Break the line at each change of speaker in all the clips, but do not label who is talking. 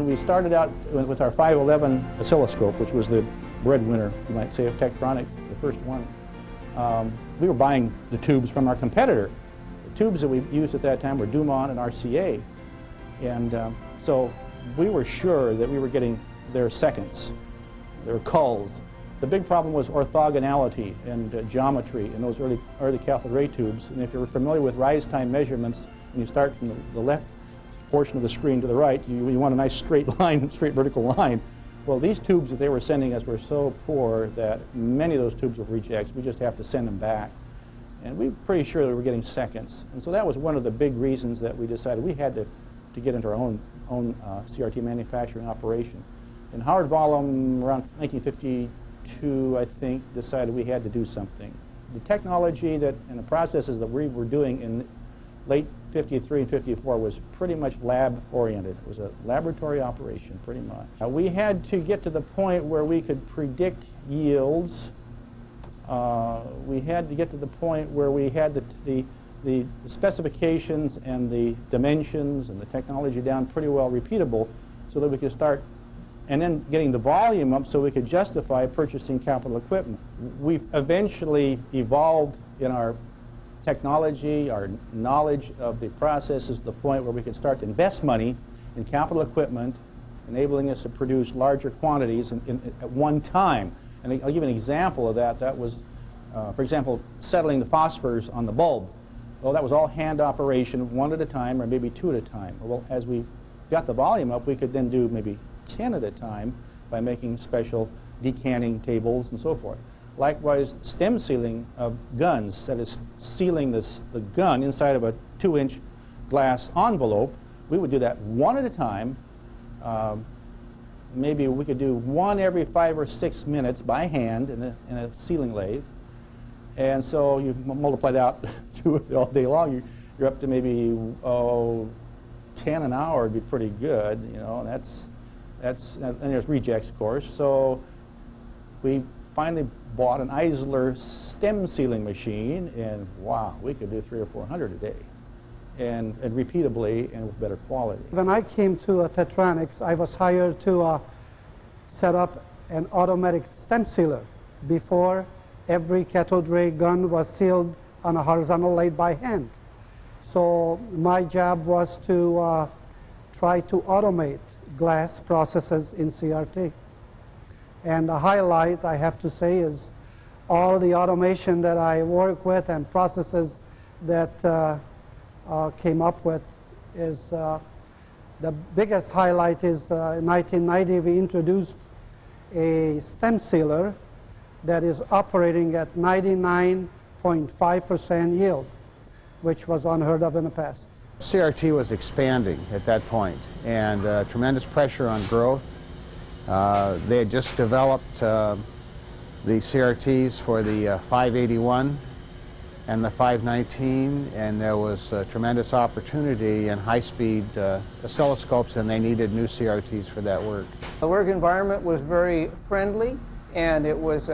when we started out with our 511 oscilloscope, which was the breadwinner, you might say, of Techronics, the first one, we were buying the tubes from our competitor. The tubes that we used at that time were Dumont and RCA. And so we were sure that we were getting their seconds, their culls. The big problem was orthogonality and geometry in those early cathode ray tubes. And if you're familiar with rise time measurements, when you start from the left portion of the screen to the right, you want a nice straight line, straight vertical line. Well, these tubes that they were sending us were so poor that many of those tubes were rejects. We just have to send them back. And we were pretty sure that we were getting seconds. And so that was one of the big reasons that we decided we had to get into our own CRT manufacturing operation. And Howard Vollum, around 1952, I think, decided we had to do something. The technology and the processes that we were doing in late 53 and 54 was pretty much lab-oriented. It was a laboratory operation, pretty much. We had to get to the point where we could predict yields. We had to get to the point where we had the specifications and the dimensions and the technology down pretty well repeatable so that we could start, and then getting the volume up so we could justify purchasing capital equipment. We've eventually evolved in our technology, our knowledge of the processes to the point where we could start to invest money in capital equipment, enabling us to produce larger quantities at one time. And I'll give you an example of that. That was, for example, settling the phosphors on the bulb. Well, that was all hand operation, one at a time or maybe two at a time. Well, as we got the volume up, we could then do maybe 10 at a time by making special decanting tables and so forth. Likewise, stem sealing of guns, that is sealing the gun inside of a 2-inch glass envelope. We would do that one at a time. Maybe we could do one every 5 or 6 minutes by hand in a sealing lathe. And so you multiply that out through it all day long, you're up to maybe 10 an hour would be pretty good, you know, and there's rejects, of course. So we finally bought an Eisler stem sealing machine, and wow, we could do 300 or 400 a day, and repeatably and with better quality.
When I came to Techronics, I was hired to set up an automatic stem sealer. Before, every cathode ray gun was sealed on a horizontal lathe by hand. So my job was to try to automate glass processes in CRT. And the highlight, I have to say, is all the automation that I work with and processes that came up with is the biggest highlight is in 1990 we introduced a stem sealer that is operating at 99.5% yield, which was unheard of in the past.
CRT was expanding at that point, and tremendous pressure on growth. They had just developed the CRTs for the 581 and the 519, and there was a tremendous opportunity in high-speed oscilloscopes, and they needed new CRTs for that work.
The work environment was very friendly, and it was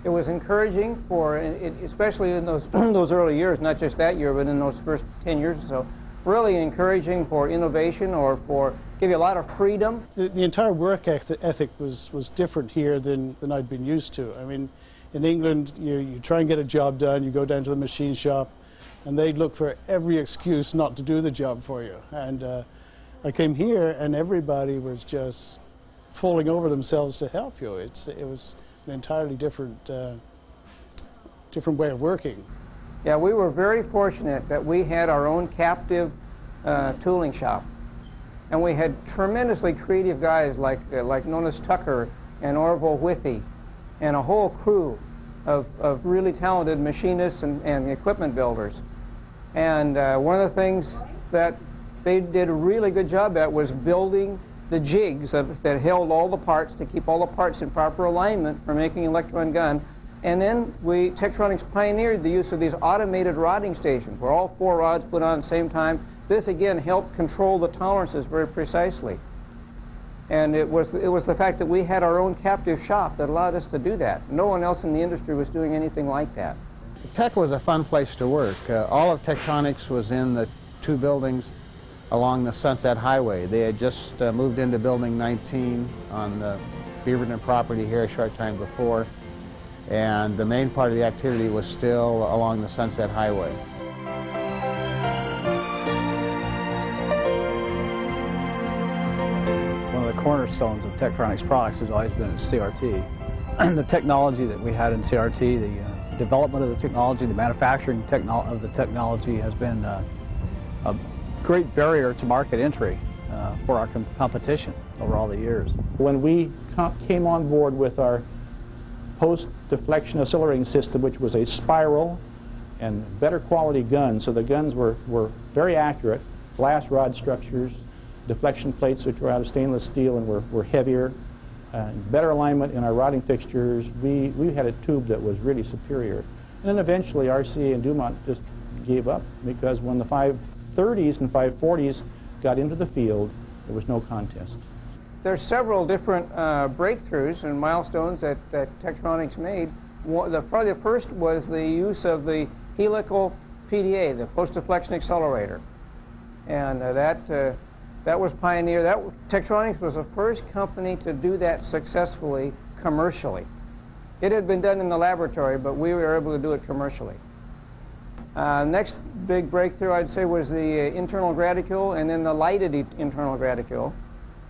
encouraging for, especially in those those early years, not just that year, but in those first 10 years or so, really encouraging for innovation or for give you a lot of freedom.
The entire work ethic was different here than I'd been used to. I mean, in England, you try and get a job done, you go down to the machine shop, and they'd look for every excuse not to do the job for you. And I came here, and everybody was just falling over themselves to help you. It was an entirely different way of working.
Yeah, we were very fortunate that we had our own captive tooling shop. And we had tremendously creative guys like Nonis Tucker and Orvin Olson and a whole crew of really talented machinists and equipment builders. And one of the things that they did a really good job at was building the jigs that held all the parts to keep all the parts in proper alignment for making an electron gun. And then Techronics pioneered the use of these automated rodding stations where all 4 rods put on at the same time. This again helped control the tolerances very precisely. And it was the fact that we had our own captive shop that allowed us to do that. No one else in the industry was doing anything like that.
Tech was a fun place to work. All of Techronics was in the 2 buildings along the Sunset Highway. They had just moved into Building 19 on the Beaverton property here a short time before, and the main part of the activity was still along the Sunset Highway.
One of the cornerstones of Techronics products has always been its CRT. The technology that we had in CRT, the development of the technology, the manufacturing of the technology has been a great barrier to market entry for our competition over all the years.
When we came on board with our post-deflection accelerating system, which was a spiral and better quality guns, so the guns were very accurate, glass rod structures, deflection plates which were out of stainless steel and were heavier, better alignment in our rodding fixtures, we had a tube that was really superior. And then eventually RCA and Dumont just gave up, because when the 530s and 540s got into the field, there was no contest.
There's several different breakthroughs and milestones that Techronics made. Probably the first was the use of the helical PDA, the post-deflection accelerator. And that was pioneer. Techronics was the first company to do that successfully commercially. It had been done in the laboratory, but we were able to do it commercially. Next big breakthrough, I'd say, was the internal graticule, and then the lighted internal graticule.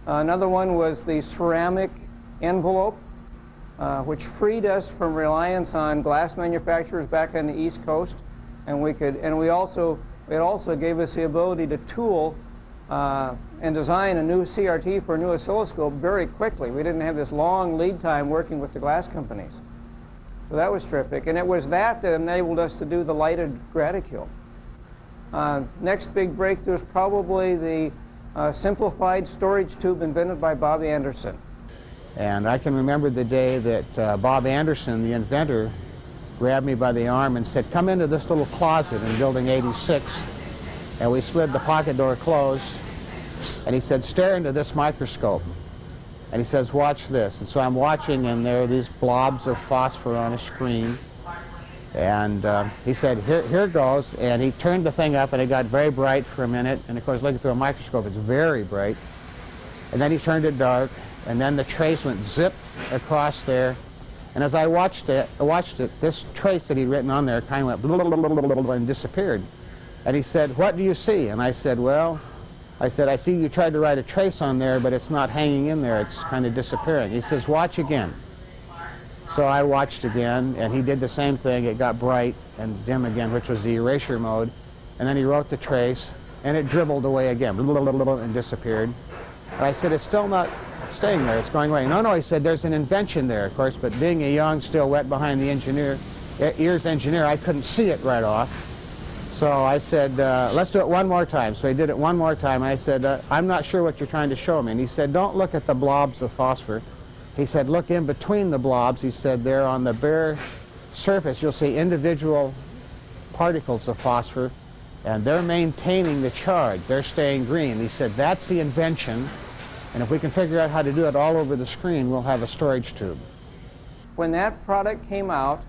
Another one was the ceramic envelope, which freed us from reliance on glass manufacturers back on the East Coast, and it also gave us the ability to tool and design a new CRT for a new oscilloscope very quickly. We didn't have this long lead time working with the glass companies. So that was terrific. And it was that enabled us to do the lighted graticule. Next big breakthrough is probably the simplified storage tube invented by Bob Anderson.
And I can remember the day that Bob Anderson, the inventor, grabbed me by the arm and said, "Come into this little closet in Building 86." And we slid the pocket door closed, and he said, "Stare into this microscope." And he says, "Watch this." And so I'm watching, and there are these blobs of phosphor on a screen. And he said, here goes. And he turned the thing up, and it got very bright for a minute. And of course, looking through a microscope, it's very bright. And then he turned it dark, and then the trace went zip across there. And as I watched it, this trace that he'd written on there kind of went blah, blah, blah, blah, blah, and disappeared. And he said, "What do you see?" And I said, "Well," I said, "I see you tried to write a trace on there, but it's not hanging in there. It's kind of disappearing." He says, "Watch again." So I watched again, and he did the same thing. It got bright and dim again, which was the erasure mode. And then he wrote the trace, and it dribbled away again, and disappeared. And I said, "It's still not staying there. It's going away." "No," he said, "there's an invention there." Of course, but being a young, still wet behind the ears engineer, I couldn't see it right off. So I said, "Let's do it one more time." So he did it one more time. And I said, "I'm not sure what you're trying to show me." And he said, "Don't look at the blobs of phosphor." He said, "Look in between the blobs." He said, "There on the bare surface, you'll see individual particles of phosphor, and they're maintaining the charge. They're staying green." He said, "That's the invention, and if we can figure out how to do it all over the screen, we'll have a storage tube."
When that product came out,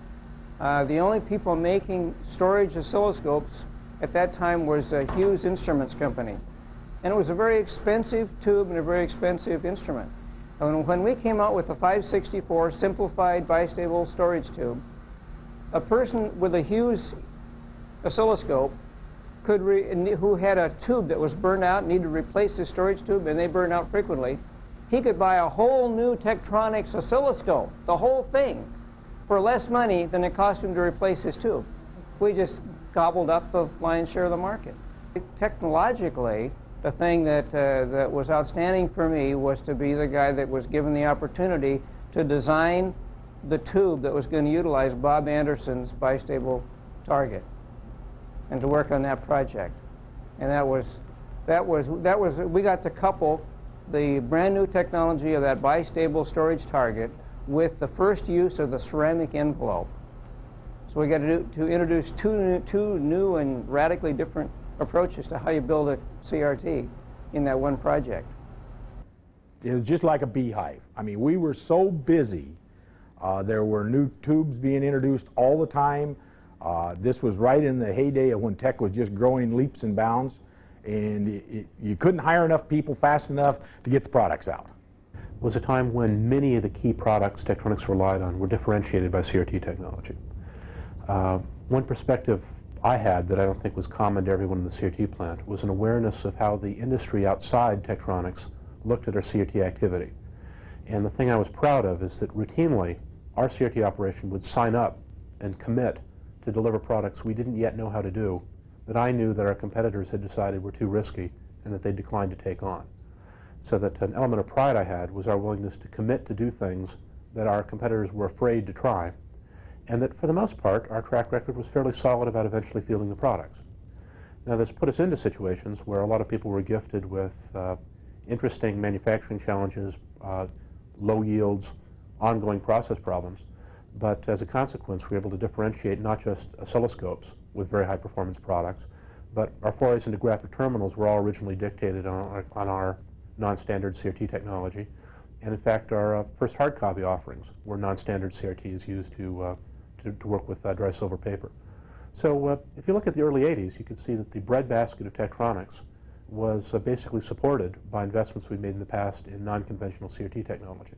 the only people making storage oscilloscopes at that time was Hughes Instruments Company. And it was a very expensive tube and a very expensive instrument. And when we came out with the 564 simplified bistable storage tube, a person with a Hughes oscilloscope who had a tube that was burned out and needed to replace the storage tube, and they burn out frequently, he could buy a whole new Techronics oscilloscope, the whole thing, for less money than it cost him to replace his tube. We just gobbled up the lion's share of the market. Technologically, the thing that was outstanding for me was to be the guy that was given the opportunity to design the tube that was going to utilize Bob Anderson's bistable target, and to work on that project. And we got to couple the brand new technology of that bistable storage target with the first use of the ceramic envelope. So we got to introduce two new and radically different approaches to how you build a CRT in that one project.
It was just like a beehive. I mean, we were so busy. There were new tubes being introduced all the time. This was right in the heyday of when tech was just growing leaps and bounds. and you couldn't hire enough people fast enough to get the products out.
Was a time when many of the key products Techronics relied on were differentiated by CRT technology. One perspective I had that I don't think was common to everyone in the CRT plant was an awareness of how the industry outside Techronics looked at our CRT activity. And the thing I was proud of is that routinely our CRT operation would sign up and commit to deliver products we didn't yet know how to do, that I knew that our competitors had decided were too risky and that they declined to take on. So that an element of pride I had was our willingness to commit to do things that our competitors were afraid to try, and that for the most part our track record was fairly solid about eventually fielding the products. Now this put us into situations where a lot of people were gifted with interesting manufacturing challenges, low yields, ongoing process problems, but as a consequence we were able to differentiate not just oscilloscopes with very high performance products, but our forays into graphic terminals were all originally dictated on our non-standard CRT technology, and in fact our first hard copy offerings were non-standard CRTs used to work with dry silver paper. So if you look at the early 80s, you can see that the breadbasket of Techronics was basically supported by investments we made in the past in non-conventional CRT technology.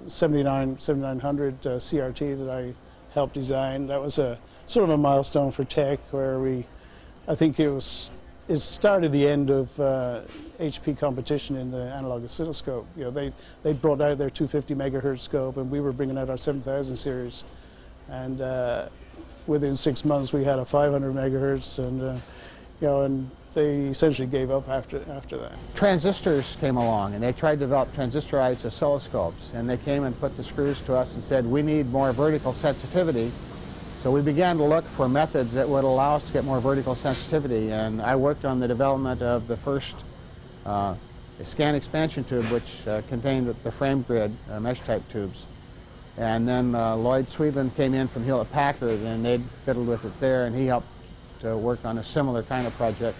7900 CRT that I helped design, that was a sort of a milestone for Tech, where I think it started the end of HP competition in the analog oscilloscope. You know, they brought out their 250 megahertz scope, and we were bringing out our 7000 series. And within 6 months, we had a 500 megahertz, and you know, and they essentially gave up after that.
Transistors came along, and they tried to develop transistorized oscilloscopes, and they came and put the screws to us and said, we need more vertical sensitivity. So we began to look for methods that would allow us to get more vertical sensitivity, and I worked on the development of the first scan expansion tube, which contained the frame grid mesh type tubes. And then Lloyd Sweetland came in from Hewlett-Packard, and they'd fiddled with it there, and he helped to work on a similar kind of project.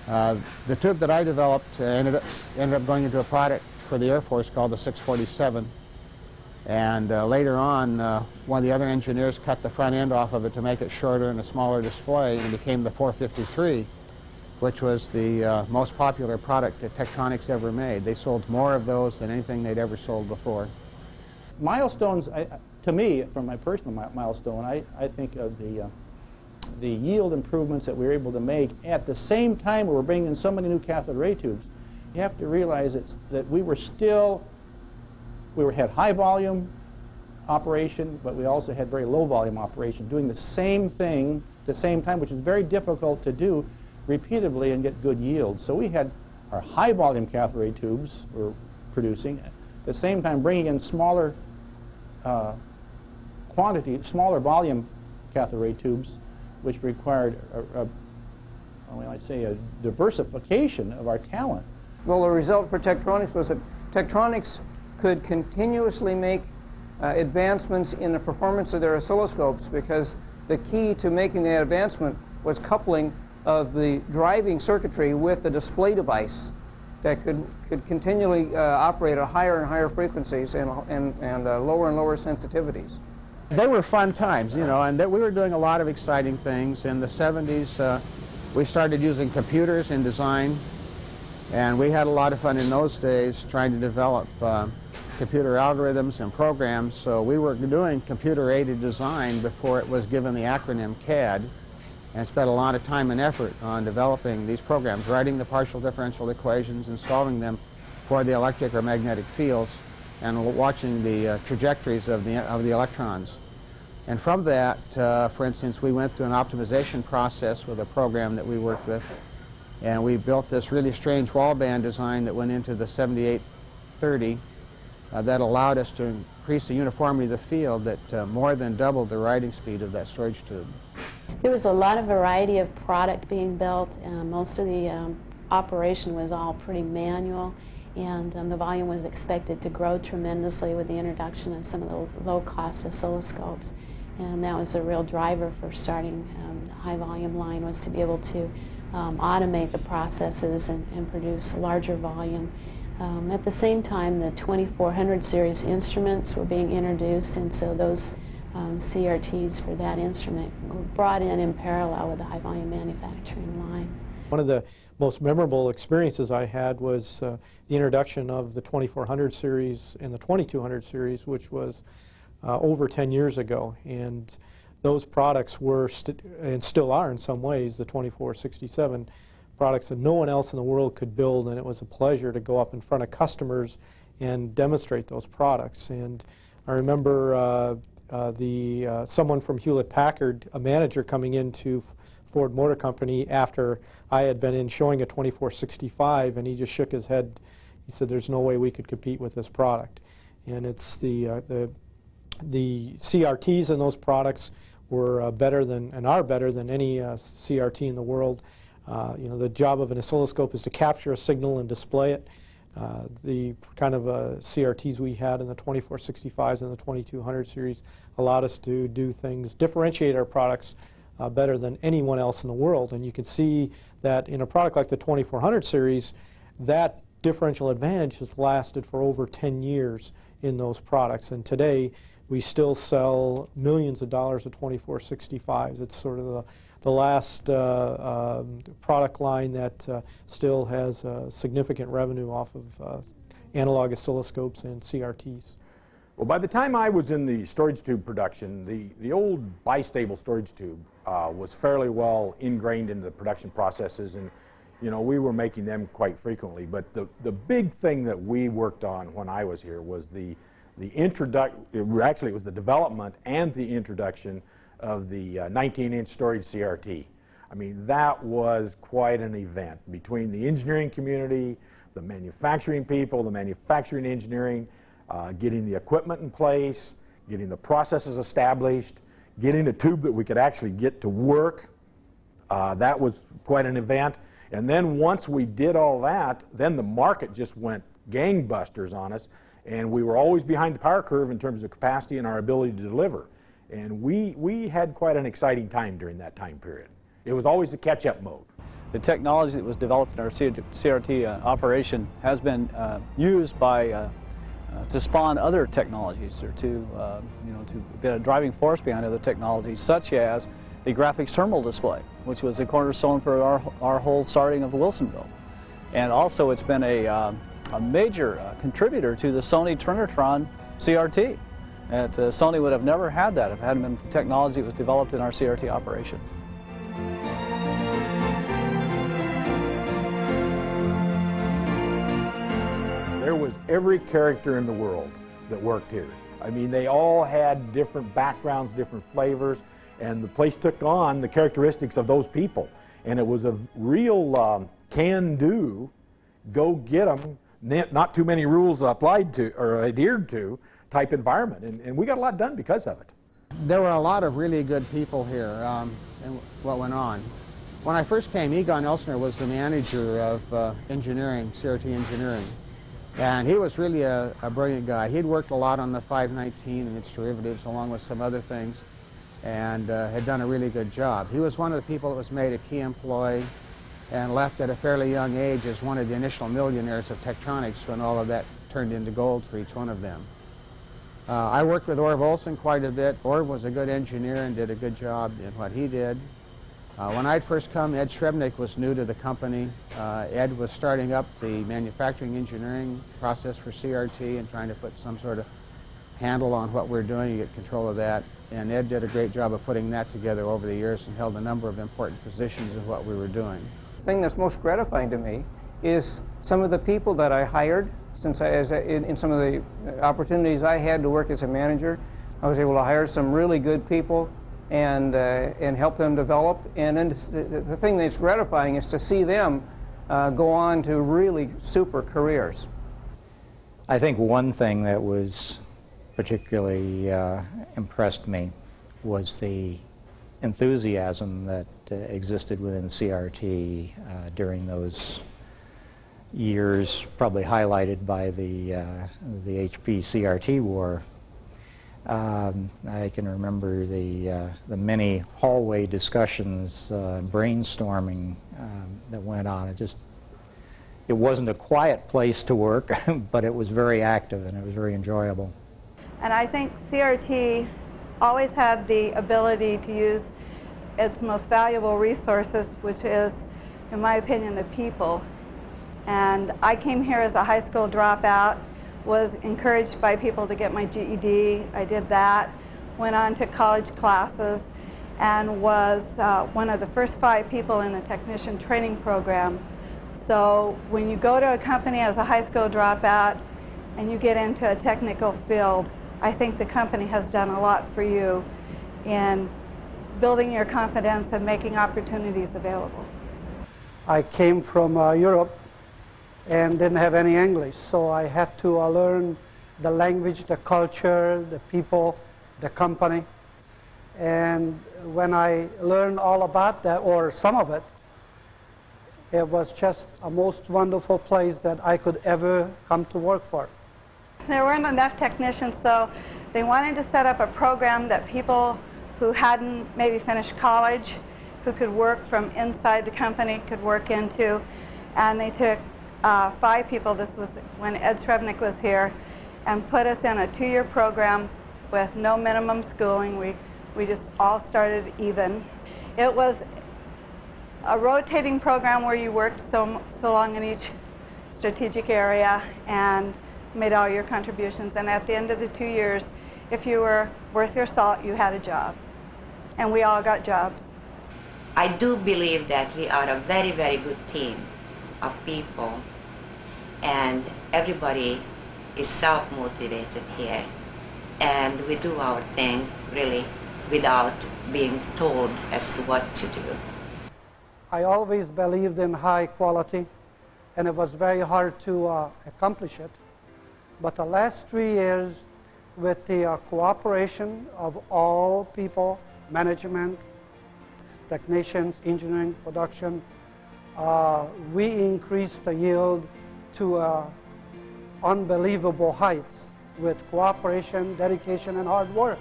The tube that I developed ended up going into a product for the Air Force called the 647. And later on, one of the other engineers cut the front end off of it to make it shorter and a smaller display, and it became the 453, which was the most popular product that Techronics ever made. They sold more of those than anything they'd ever sold before.
Milestones, to me, from my personal milestone, I think of the yield improvements that we were able to make at the same time we were bringing in so many new cathode ray tubes. You have to realize that we had high volume operation, but we also had very low volume operation, doing the same thing at the same time, which is very difficult to do repeatedly and get good yields. So we had our high volume cathode ray tubes we were producing, at the same time bringing in smaller smaller volume cathode ray tubes, which required we might say a diversification of our talent.
Well, the result for Techronics was that Techronics could continuously make advancements in the performance of their oscilloscopes, because the key to making that advancement was coupling of the driving circuitry with the display device that could continually operate at higher and higher frequencies and lower and lower sensitivities.
They were fun times, you know, and we were doing a lot of exciting things. In the 70s, we started using computers in design, and we had a lot of fun in those days trying to develop computer algorithms and programs. So we were doing computer-aided design before it was given the acronym CAD, and spent a lot of time and effort on developing these programs, writing the partial differential equations and solving them for the electric or magnetic fields, and watching the trajectories of the electrons. And from that, for instance, we went through an optimization process with a program that we worked with, and we built this really strange wall band design that went into the 7830 that allowed us to increase the uniformity of the field that more than doubled the writing speed of that storage tube.
There was a lot of variety of product being built. Most of the operation was all pretty manual, and the volume was expected to grow tremendously with the introduction of some of the low-cost oscilloscopes. And that was a real driver for starting the high-volume line, was to be able to automate the processes and produce a larger volume. At the same time, the 2400 series instruments were being introduced, and so those CRTs for that instrument were brought in parallel with the high-volume manufacturing line.
One of the most memorable experiences I had was the introduction of the 2400 series and the 2200 series, which was over 10 years ago. And those products were, and still are in some ways, the 2467 products that no one else in the world could build, and it was a pleasure to go up in front of customers and demonstrate those products. And I remember someone from Hewlett-Packard, a manager, coming into Ford Motor Company after I had been in showing a 2465, and he just shook his head. He said, "There's no way we could compete with this product." And it's the CRTs in those products were better than, and are better than, any CRT in the world. You know, the job of an oscilloscope is to capture a signal and display it. The kind of CRTs we had in the 2465s and the 2200 series allowed us to do things, differentiate our products better than anyone else in the world. And you can see that in a product like the 2400 series, that differential advantage has lasted for over 10 years in those products. And today, we still sell millions of dollars of 2465s. It's sort of the last product line that still has significant revenue off of analog oscilloscopes and CRTs.
Well, by the time I was in the storage tube production, the old bistable storage tube was fairly well ingrained into the production processes, and you know, we were making them quite frequently. But the big thing that we worked on when I was here was actually it was the development and the introduction of the 19-inch storage CRT. I mean, that was quite an event between the engineering community, the manufacturing people, the manufacturing engineering, getting the equipment in place, getting the processes established, getting a tube that we could actually get to work. That was quite an event. And then once we did all that, then the market just went gangbusters on us, and we were always behind the power curve in terms of capacity and our ability to deliver. And we had quite an exciting time during that time period. It was always a catch-up mode.
The technology that was developed in our CRT operation has been used by to spawn other technologies, or to you know, to be a driving force behind other technologies, such as the graphics terminal display, which was a cornerstone for our whole starting of Wilsonville. And also, it's been a major contributor to the Sony Trinitron CRT. And Sony would have never had that if it hadn't been the technology that was developed in our CRT operation.
There was every character in the world that worked here. I mean, they all had different backgrounds, different flavors, and the place took on the characteristics of those people. And it was a real can-do, go get them, not too many rules applied to or adhered to type environment. And we got a lot done because of it.
There were a lot of really good people here and what went on. When I first came, Egon Elsner was the manager of engineering, CRT engineering. And he was really a brilliant guy. He'd worked a lot on the 519 and its derivatives, along with some other things, and had done a really good job. He was one of the people that was made a key employee and left at a fairly young age as one of the initial millionaires of Techronics when all of that turned into gold for each one of them. I worked with Orvin Olson quite a bit. Orv was a good engineer and did a good job in what he did. When I'd first come, Ed Srebnick was new to the company. Ed was starting up the manufacturing engineering process for CRT and trying to put some sort of handle on what we're doing, get control of that. And Ed did a great job of putting that together over the years and held a number of important positions in what we were doing.
The thing that's most gratifying to me is some of the people that I hired, since in some of the opportunities I had to work as a manager. I was able to hire some really good people and help them develop. And then the thing that's gratifying is to see them go on to really super careers.
I think one thing that was particularly impressed me was the enthusiasm that existed within CRT during those years, probably highlighted by the HP CRT war. I can remember the many hallway discussions, brainstorming that went on. It wasn't a quiet place to work, but it was very active and it was very enjoyable.
And I think CRT always had the ability to use its most valuable resources, which is in my opinion, the people. And I came here as a high school dropout, was encouraged by people to get my GED. I did that, went on to college classes, and was one of the first 5 people in the technician training program. So when you go to a company as a high school dropout and you get into a technical field, I think the company has done a lot for you in building your confidence and making opportunities available.
I came from Europe and didn't have any English, so I had to learn the language, the culture, the people, the company. And when I learned all about that, or some of it, it was just a most wonderful place that I could ever come to work for.
There weren't enough technicians, so they wanted to set up a program that people who hadn't maybe finished college, who could work from inside the company, could work into. And they took 5 people, this was when Ed Srebnick was here, and put us in a 2-year program with no minimum schooling. We just all started even. It was a rotating program where you worked so long in each strategic area and made all your contributions. And at the end of the 2 years, if you were worth your salt, you had a job. And we all got jobs.
I do believe that we are a very, very good team of people, and everybody is self-motivated here, and we do our thing really without being told as to what to do.
I always believed in high quality, and it was very hard to accomplish it. But the last 3 years, with the cooperation of all people, management, technicians, engineering, production, we increased the yield to unbelievable heights with cooperation, dedication, and hard work.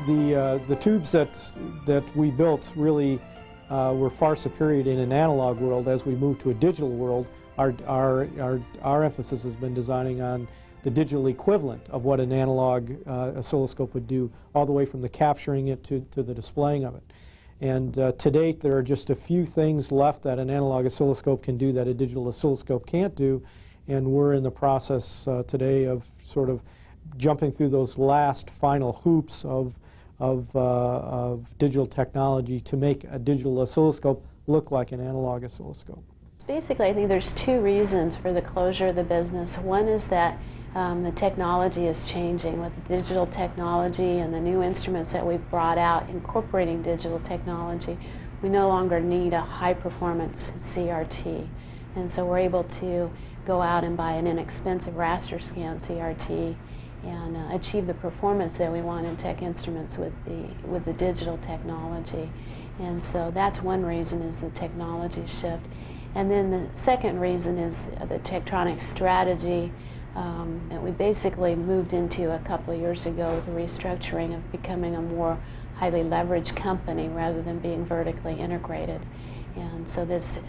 The tubes that we built really were far superior in an analog world. As we move to a digital world, our emphasis has been designing on the digital equivalent of what an analog oscilloscope would do, all the way from the capturing it to the displaying of it. And to date, there are just a few things left that an analog oscilloscope can do that a digital oscilloscope can't do, and we're in the process today of sort of jumping through those last final hoops of digital technology to make a digital oscilloscope look like an analog oscilloscope.
Basically, I think there's 2 reasons for the closure of the business. One is that the technology is changing with the digital technology and the new instruments that we've brought out incorporating digital technology. We no longer need a high-performance CRT, and so we're able to go out and buy an inexpensive raster scan CRT and achieve the performance that we want in tech instruments with the digital technology. And so that's one reason, is the technology shift. And then the second reason is the Techronics strategy that we basically moved into a couple of years ago with the restructuring of becoming a more highly leveraged company rather than being vertically integrated. And so this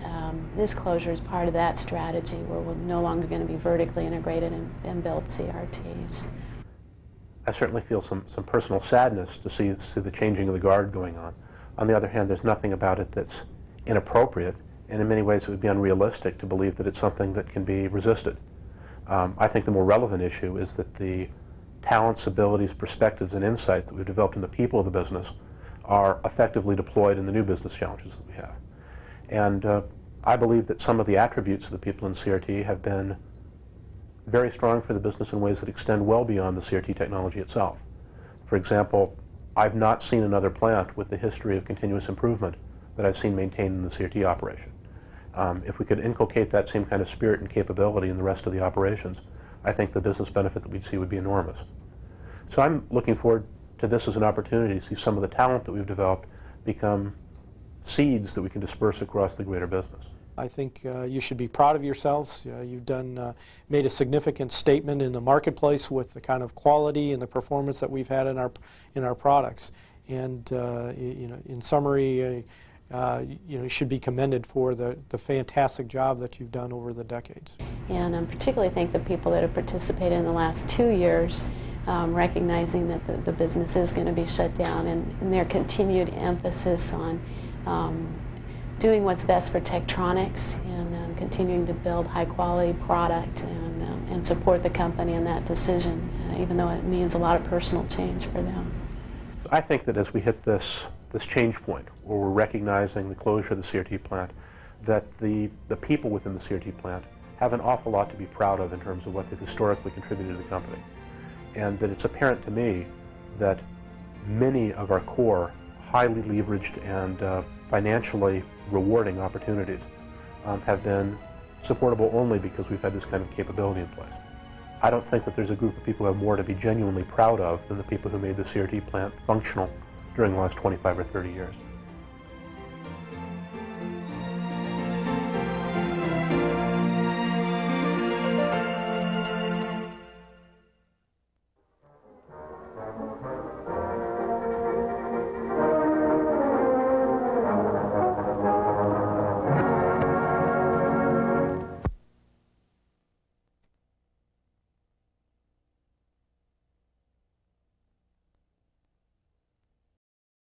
closure is part of that strategy, where we're no longer going to be vertically integrated and build CRTs.
I certainly feel some personal sadness to see the changing of the guard going on. On the other hand, there's nothing about it that's inappropriate, and in many ways it would be unrealistic to believe that it's something that can be resisted. I think the more relevant issue is that the talents, abilities, perspectives, and insights that we've developed in the people of the business are effectively deployed in the new business challenges that we have. And I believe that some of the attributes of the people in CRT have been very strong for the business in ways that extend well beyond the CRT technology itself. For example, I've not seen another plant with the history of continuous improvement that I've seen maintained in the CRT operation. If we could inculcate that same kind of spirit and capability in the rest of the operations, I think the business benefit that we'd see would be enormous. So I'm looking forward to this as an opportunity to see some of the talent that we've developed become seeds that we can disperse across the greater business.
I think you should be proud of yourselves. You've made a significant statement in the marketplace with the kind of quality and the performance that we've had in our products. And in summary, you should be commended for the fantastic job that you've done over the decades.
And particularly thank the people that have participated in the last 2 years recognizing that the business is going to be shut down, and their continued emphasis on doing what's best for Techronics and continuing to build high-quality product and support the company in that decision, even though it means a lot of personal change for them.
I think that as we hit this change point, where we're recognizing the closure of the CRT plant, that the people within the CRT plant have an awful lot to be proud of in terms of what they've historically contributed to the company. And that it's apparent to me that many of our core, highly leveraged and financially rewarding opportunities have been supportable only because we've had this kind of capability in place. I don't think that there's a group of people who have more to be genuinely proud of than the people who made the CRT plant functional during the last 25 or 30 years.